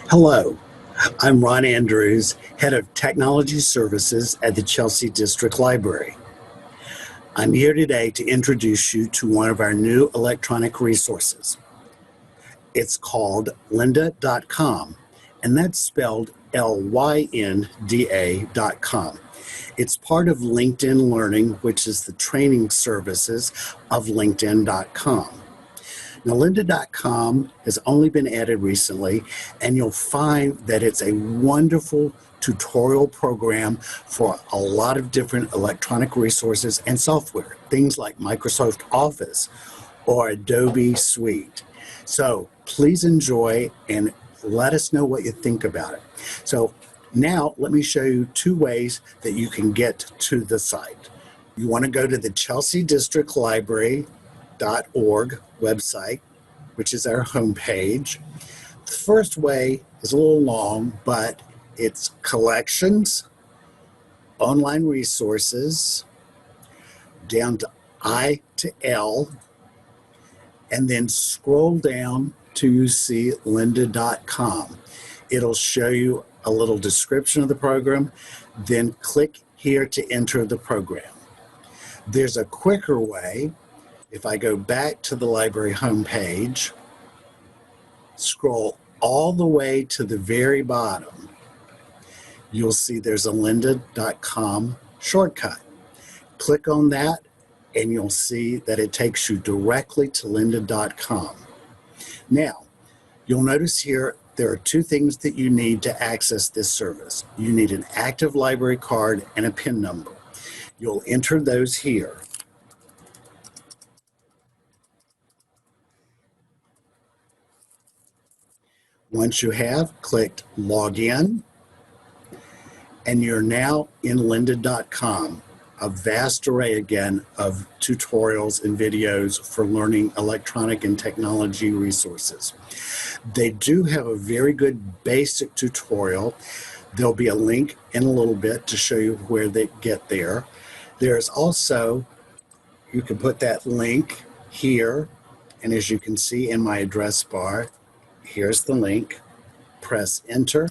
Hello, I'm Ron Andrews, Head of Technology Services at the Chelsea District Library. I'm here today to introduce you to one of our new electronic resources. It's called Lynda.com, and that's spelled Lynda.com. It's part of LinkedIn Learning, which is the training services of LinkedIn.com. Now, Lynda.com has only been added recently, and you'll find that it's a wonderful tutorial program for a lot of different electronic resources and software, things like Microsoft Office or Adobe Suite. So please enjoy and let us know what you think about it. So now let me show you two ways that you can get to the site. You want to go to the Chelsea District Library .org website, which is our homepage. The first way is a little long, but it's collections, online resources, down to I to L, and then scroll down till you see Lynda.com. It'll show you a little description of the program, then click here to enter the program. There's a quicker way. If I go back to the library homepage, scroll all the way to the very bottom, you'll see there's a Lynda.com shortcut. Click on that and you'll see that it takes you directly to Lynda.com. Now, you'll notice here there are two things that you need to access this service. You need an active library card and a PIN number. You'll enter those here. Once you have, click Log In, and you're now in Lynda.com, a vast array again of tutorials and videos for learning electronic and technology resources. They do have a very good basic tutorial. There'll be a link in a little bit to show you where they get there. There's also, you can put that link here, and as you can see in my address bar, here's the link, press enter,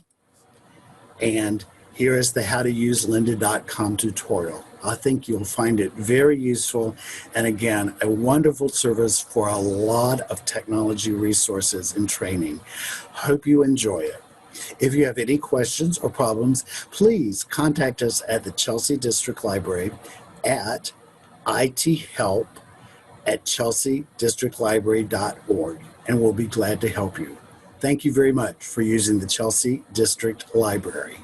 and here is the how to use Lynda.com tutorial. I think you'll find it very useful, and again, a wonderful service for a lot of technology resources and training. Hope you enjoy it. If you have any questions or problems, please contact us at the Chelsea District Library at ithelp@chelseadistrictlibrary.org, and we'll be glad to help you. Thank you very much for using the Chelsea District Library.